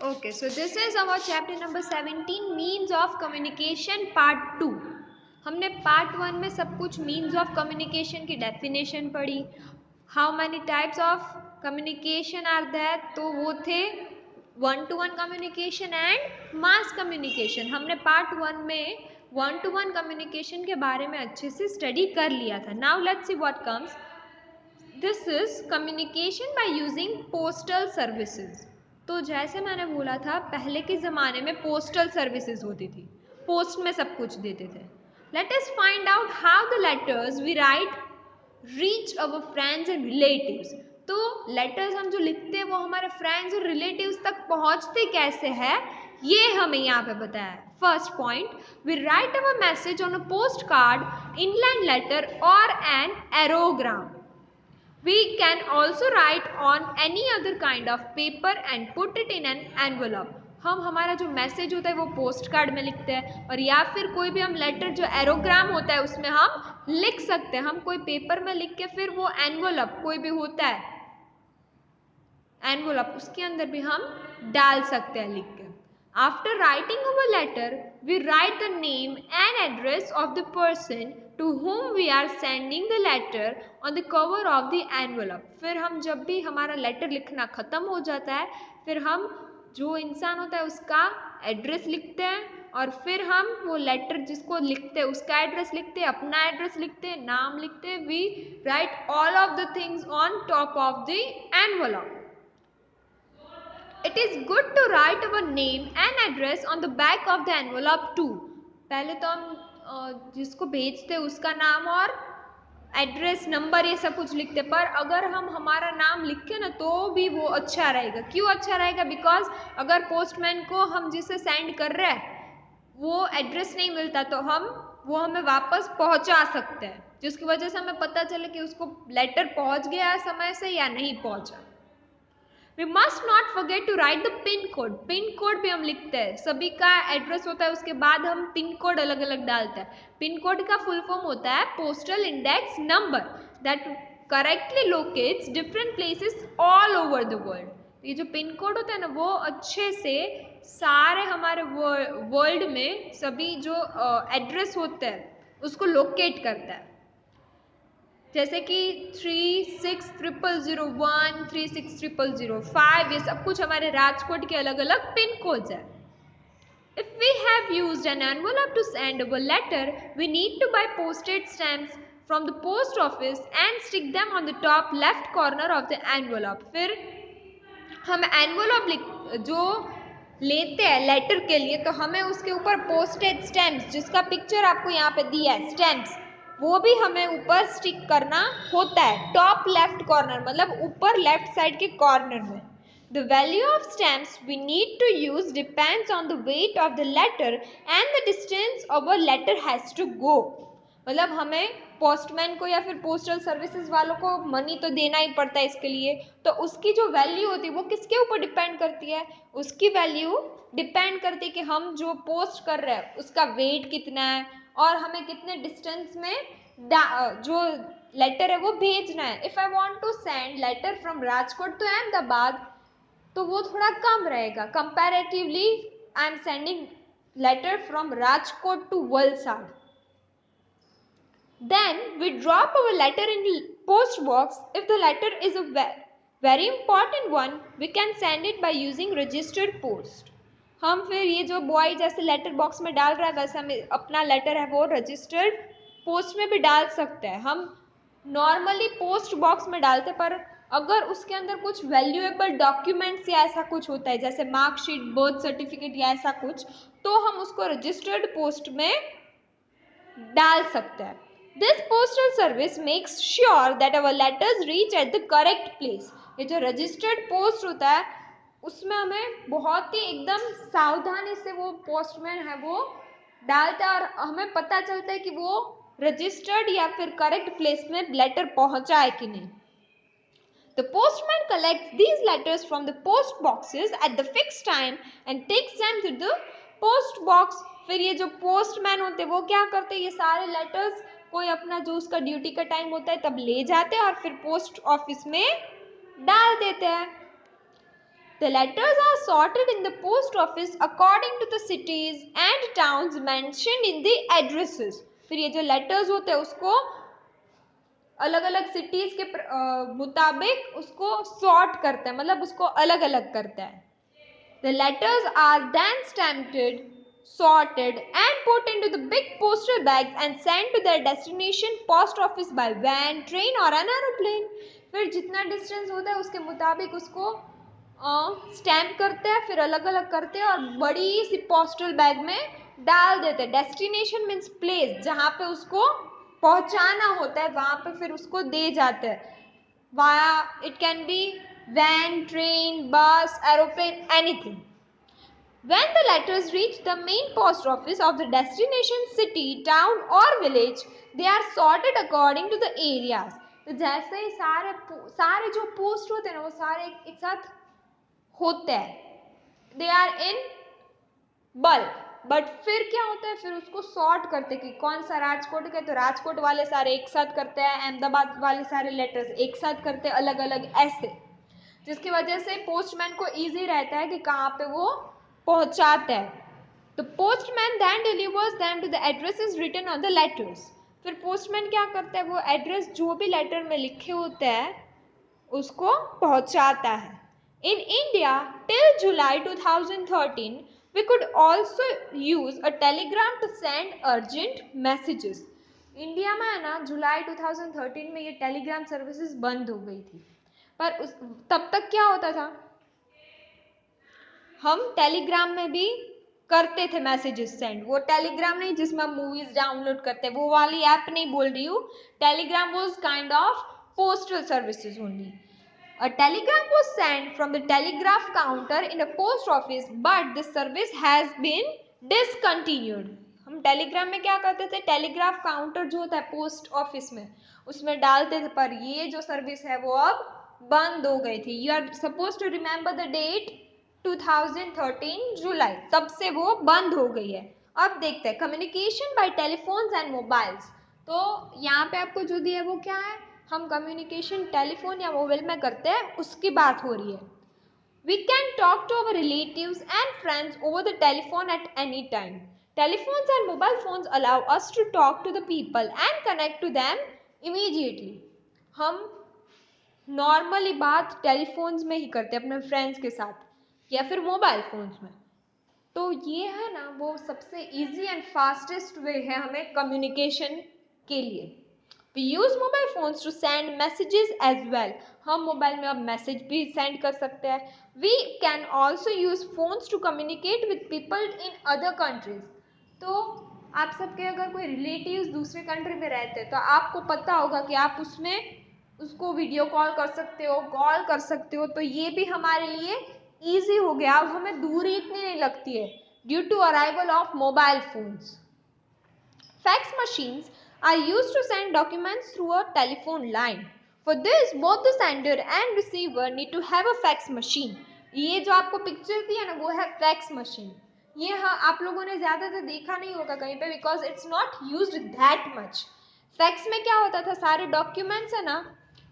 Okay, so this is our chapter number 17 means of communication part 2। हमने part 1 में सब कुछ मीन्स ऑफ कम्युनिकेशन की डेफिनेशन पढ़ी। How many types of communication are that, तो वो थे 1-to-1 communication and mass communication. हमने पार्ट 1 में 1-to-1 कम्युनिकेशन के बारे में अच्छे से स्टडी कर लिया था। Now let's see what comes. This is communication by using postal services. तो जैसे मैंने बोला था, पहले के ज़माने में पोस्टल सर्विसेज होती थी, पोस्ट में सब कुछ देते थे। Let us find out how the letters we write reach our friends and relatives. तो लेटर्स हम जो लिखते हैं वो हमारे फ्रेंड्स और रिलेटिव्स तक पहुंचते कैसे हैं, ये हमें यहाँ पे बताया है। First point, we write our message on a post card, inland letter और an aerogram. We can also write on any other kind of paper and put it in an envelope। हम हमारा जो मैसेज होता है वो post card में लिखते हैं, और या फिर कोई भी हम लेटर जो एरोग्राम होता है उसमें हम लिख सकते हैं। हम कोई पेपर में लिख के फिर वो एनवलप कोई भी होता है एनवलप, उसके अंदर भी हम डाल सकते हैं लिख के। After writing our letter we write the name and address of the person to whom we are sending the letter on the cover of the envelope। फिर हम जब भी हमारा लेटर लिखना ख़त्म हो जाता है, फिर हम जो इंसान होता है उसका एड्रेस लिखते हैं, और फिर हम वो लेटर जिसको लिखते हैं उसका एड्रेस लिखते हैं, अपना एड्रेस लिखते हैं, नाम लिखते हैं। We write all of the things on top of the envelope. It is good to write our name and address on the back of the envelope too। पहले तो हम जिसको भेजते हैं उसका नाम और एड्रेस नंबर ये सब कुछ लिखते, पर अगर हम हमारा नाम लिखे ना तो भी वो अच्छा रहेगा। क्यों अच्छा रहेगा? बिकॉज अगर पोस्टमैन को हम जिसे सेंड कर रहे हैं वो एड्रेस नहीं मिलता तो वो हमें वापस पहुंचा सकते हैं, जिसकी वजह से हमें पता चले कि उसको लेटर पहुंच गया समय से या नहीं पहुंचा। We must not forget to write the pin code. Pin code भी हम लिखते हैं, सभी का एड्रेस होता है, उसके बाद हम पिन कोड अलग अलग डालते हैं। पिन कोड का फुल फॉर्म होता है postal index number that correctly locates different places all over the world. ये जो पिन कोड होता है ना, वो अच्छे से सारे हमारे वर्ल्ड में सभी जो एड्रेस होते हैं उसको लोकेट करता है। जैसे कि 360001, 360005, ये सब कुछ हमारे राजकोट के अलग अलग पिन कोड्स हैं। If we have used an envelope to send our letter, we need to buy postage stamps from the post office and stick them on the top left corner of the envelope। फिर हम envelope जो लेते हैं letter के लिए, तो हमें उसके ऊपर पोस्टेज स्टैम्प्स, जिसका पिक्चर आपको यहाँ पे दिया है स्टैम्प्स, वो भी हमें ऊपर स्टिक करना होता है टॉप लेफ्ट कॉर्नर, मतलब ऊपर लेफ्ट साइड के कॉर्नर में। The value of stamps we need to use depends on the weight of the letter and the distance our letter has to go। मतलब हमें पोस्टमैन को या फिर पोस्टल सर्विसेज वालों को मनी तो देना ही पड़ता है इसके लिए, तो उसकी जो वैल्यू होती है वो किसके ऊपर डिपेंड करती है? उसकी वैल्यू डिपेंड करती है कि हम जो पोस्ट कर रहे हैं उसका वेट कितना है और हमें कितने डिस्टेंस में जो लेटर है वो भेजना है। If I want to send letter from Rajkot to Ahmedabad तो वो थोड़ा कम रहेगा comparatively. I am sending letter from Rajkot to Valsad. Then we drop our letter in the post box. If the letter is a very important one, we can send it by using registered post। हम फिर ये जो boy जैसे letter box में डाल रहा है वैसे हम अपना लेटर है वो रजिस्टर्ड पोस्ट में भी डाल सकते हैं। हम नॉर्मली पोस्ट बॉक्स में डालते, पर अगर उसके अंदर कुछ वैल्यूएबल डॉक्यूमेंट्स या ऐसा कुछ होता है जैसे मार्कशीट, बर्थ सर्टिफिकेट या ऐसा कुछ, तो हम उसको रजिस्टर्ड पोस्ट में डाल सकते हैं। This postal service makes sure that our letters reach at the correct place. ये जो रजिस्टर्ड पोस्ट होता है उसमें हमें बहुत ही एकदम सावधानी से वो पोस्टमैन है वो डालता है और हमें पता चलता है कि वो रजिस्टर्ड या फिर करेक्ट प्लेस में लेटर पहुंचा है कि नहीं। The postman collects these letters from the post boxes at the fixed time and takes them to the post box। फिर ये जो पोस्टमैन होते हैं वो क्या करते हैं, ये सारे लेटर्स कोई अपना जो उसका ड्यूटी का टाइम होता है तब ले जाते हैं और फिर पोस्ट ऑफिस में डाल देते हैं। The letters are sorted in the post office according to the cities and towns mentioned in the addresses. फिर ये जो letters होते हैं उसको अलग अलग cities के मुताबिक उसको sort करते हैं, मतलब उसको अलग अलग करता है. The letters are then stamped, sorted and put into the big postal bags and sent to their destination post office by van, train or an aeroplane. फिर जितना distance होता है उसके मुताबिक उसको स्टैम्प करते हैं, फिर अलग अलग करते हैं और बड़ी सी पोस्टल बैग में डाल देते हैं. डेस्टिनेशन मीन्स प्लेस, जहाँ पे उसको पहुँचाना होता है वहाँ पे फिर उसको दे जाते हैं. Via it can be van, train, bus, aeroplane, anything. When the letters reach the main post office of the destination city, town or village, they are sorted according to the areas. तो जैसे ही सारे जो post होते हैं ना वो सारे एक साथ होते हैं, they are in bulk. But फिर क्या होता है, फिर उसको सॉर्ट करते कि कौन सा राजकोट के, तो राजकोट वाले सारे एक साथ करते हैं, अहमदाबाद वाले सारे लेटर्स एक साथ करते हैं अलग अलग ऐसे, जिसकी वजह से पोस्टमैन को इजी रहता है कि कहाँ पे वो पहुंचाता है. The postman then delivers them to the addresses written on the letters. फिर पोस्टमैन क्या करता है, वो एड्रेस जो भी लेटर में लिखे होते हैं उसको पहुंचाता है. In India, till July 2013, we could also use a telegram to send urgent messages. India में है ना जुलाई 2013 में ये टेलीग्राम सर्विसेज बंद हो गई थी, पर तब तक क्या होता था, हम टेलीग्राम में भी करते थे मैसेजेस सेंड. वो टेलीग्राम नहीं जिसमें हम मूवीज डाउनलोड करते हैं, वो वाली ऐप नहीं बोल रही हूँ. Telegram was kind of postal services only. A telegram was sent from the telegraph counter in a post office, but this service has been discontinued. हम टेलीग्राम में क्या करते थे, टेलीग्राफ काउंटर जो होता है पोस्ट ऑफिस में उसमें डालते थे, पर ये जो सर्विस है वो अब बंद हो गई थी. You are suppose to remember the date 2013 July, तब से वो बंद हो गई है. अब देखते हैं communication bye telephones and mobiles. तो यहाँ पे आपको जो दिया है वो क्या है, हम कम्युनिकेशन टेलीफोन या मोबाइल में करते हैं उसकी बात हो रही है. We can talk to our relatives and friends over the telephone at any time. Telephones and mobile phones allow us to talk to the people and connect to them immediately. हम normally बात telephones में ही करते हैं अपने friends के साथ या फिर मोबाइल फोन्स में. तो ये है ना वो सबसे इजी एंड फास्टेस्ट वे है हमें कम्युनिकेशन के लिए. We use mobile phones to send messages as well. हम मोबाइल में अब मैसेज भी सेंड कर सकते हैं. We can also use phones to communicate with people in other countries. तो आप सबके अगर कोई रिलेटिव्स दूसरे कंट्री में रहते हैं तो आपको पता होगा कि आप उसमें उसको वीडियो कॉल कर सकते हो, कॉल कर सकते हो. तो ये भी हमारे लिए ईजी हो गया, अब हमें दूरी इतनी नहीं लगती है due to arrival of mobile phones. Fax machines are used to send documents through a telephone line. For this, both the sender and receiver need to have a fax machine. ये जो आपको पिक्चर दी है ना वो है fax machine. ये हाँ आप लोगों ने ज़्यादातर देखा नहीं होगा कहीं पे, because it's not used that much. Fax में क्या होता था, सारे डॉक्यूमेंट्स है ना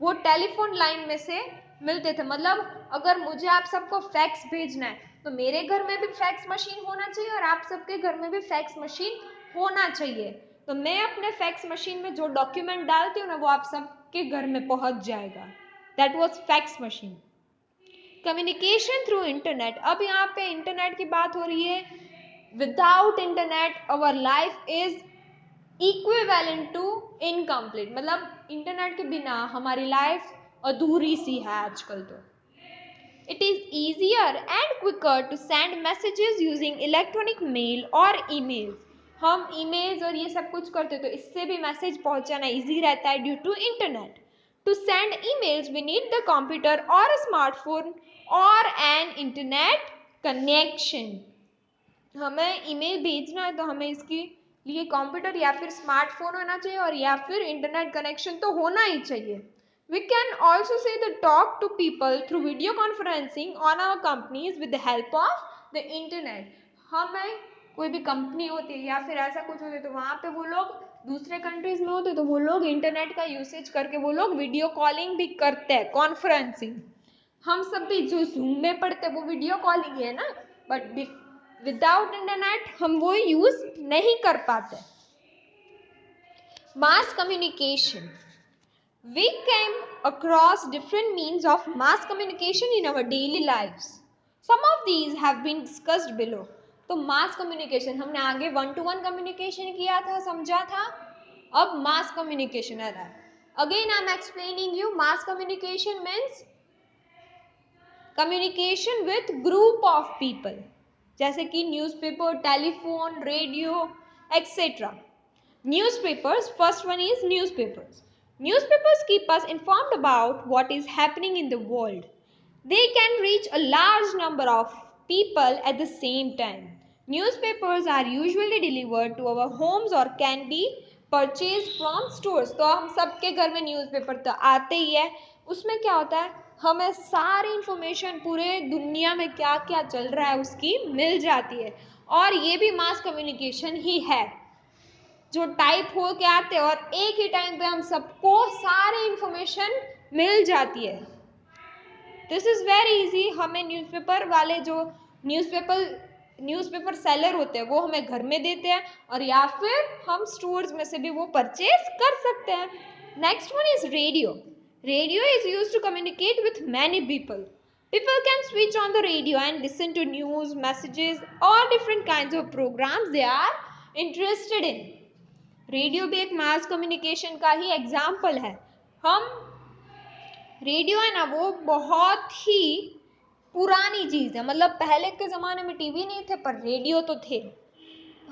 वो टेलीफोन लाइन में से मिलते थे. मतलब अगर मुझे आप सबको फैक्स भेजना है तो मेरे घर में भी फैक्स मशीन होना चाहिए और आप सबके घर में भी फैक्स मशीन होना चाहिए. तो मैं अपने फैक्स मशीन में जो डॉक्यूमेंट डालती हूँ ना वो आप सबके घर में पहुंच जाएगा. That was fax machine. Communication through internet. अब यहाँ पे इंटरनेट की बात हो रही है. Without internet our life is equivalent to incomplete. मतलब इंटरनेट के बिना हमारी लाइफ अधूरी सी है आजकल. तो it is easier and quicker to send messages using electronic mail or emails. हम emails और ये सब कुछ करते तो इससे भी मैसेज पहुंचाना इजी रहता है due to internet. To send emails we need the computer or a smartphone or an internet connection. हमें ईमेल भेजना है तो हमें इसके लिए कंप्यूटर या फिर स्मार्टफोन होना चाहिए और या फिर इंटरनेट कनेक्शन तो होना ही चाहिए. We can also say the talk to people through video conferencing on our companies with the help of the internet. हमें कोई भी कंपनी होती है या फिर ऐसा कुछ होता है तो वहाँ पे वो लोग दूसरे कंट्रीज में होते तो वो लोग इंटरनेट का यूसेज करके वो लोग वीडियो कॉलिंग भी करते हैं, कॉन्फ्रेंसिंग. हम सब भी जो जूम में पढ़ते वो वीडियो कॉलिंग है ना, बट विदाउट इंटरनेट हम वो यूज नहीं कर पाते. Mass communication. We came across different means of mass communication in our daily lives. Some of these have been discussed below. तो mass communication हमने आगे 1-to-1 communication किया था, समझा था. अब mass communication आ रहा है. Again I am explaining you, mass communication means communication with group of people, जैसे कि newspaper, telephone, radio, etc. Newspapers, first one is newspapers. Newspapers keep us informed about what is happening in the world. They can reach a large number of people at the same time. Newspapers are usually delivered to our homes or can be purchased from stores. तो हम सबके घर में newspaper तो आते ही है. उसमें क्या होता है, हमें सारी इंफॉर्मेशन पूरे दुनिया में क्या क्या चल रहा है उसकी मिल जाती है. और ये भी मास कम्युनिकेशन ही है, जो टाइप हो के आते हैं और एक ही टाइम पे हम सबको सारी इंफॉर्मेशन मिल जाती है. This is very easy. हमें न्यूज़पेपर वाले जो न्यूज़पेपर सेलर होते हैं वो हमें घर में देते हैं, और या फिर हम स्टोर्स में से भी वो परचेज कर सकते हैं. Next one is radio. Radio is used to communicate with many people. People can switch on the radio and listen to news, messages, or different kinds of programs they are interested in. Radio भी एक mass communication का ही example है. Radio है ना, वो बहुत ही पुरानी चीज़ है. मतलब पहले के ज़माने में टीवी नहीं थे पर रेडियो तो थे.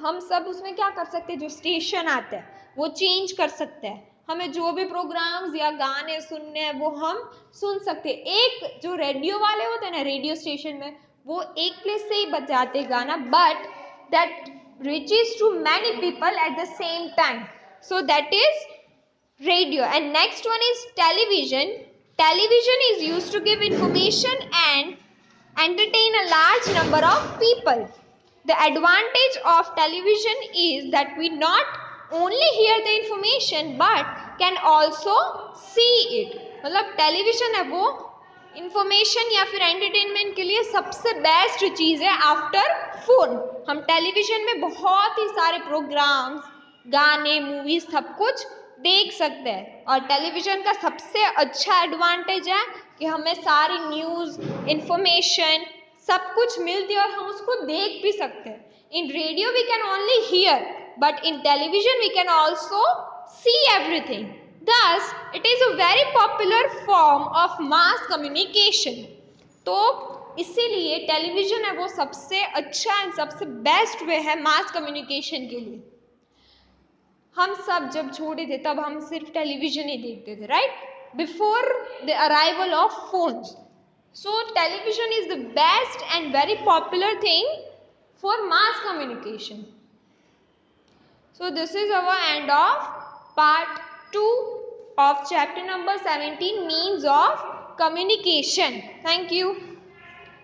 हम सब उसमें क्या कर सकते हैं, जो स्टेशन आते हैं वो चेंज कर सकते हैं. हमें जो भी प्रोग्राम्स या गाने सुनने हैं वो हम सुन सकते हैं. एक जो रेडियो वाले होते हैं ना रेडियो स्टेशन में, वो एक प्लेस से ही बजाते गाना, but that reaches to many people at the same time. So that is radio. And next one is television. Television is used to give information and entertain a large number of people. The advantage of television is that we not only hear the information but can also see it. मतलब television है वो information या फिर entertainment के लिए सबसे best चीज़ है after phone. हम टेलीविजन में बहुत ही सारे प्रोग्राम्स, गाने, मूवीज सब कुछ देख सकते हैं. और टेलीविजन का सबसे अच्छा एडवांटेज है कि हमें सारी न्यूज़, इंफॉर्मेशन सब कुछ मिलती है और हम उसको देख भी सकते हैं. In radio we can only hear, but in television we can also see everything. Thus, it is a very popular form of mass communication. तो इसीलिए टेलीविजन है वो सबसे अच्छा एंड सबसे बेस्ट वे है मास कम्युनिकेशन के लिए. हम सब जब छोटे थे तब हम सिर्फ टेलीविजन ही देखते थे, right, before the arrival of phones. So television is the best and very popular thing for mass communication. So this is our end of part 2 of chapter number 17, means of communication. Thank you.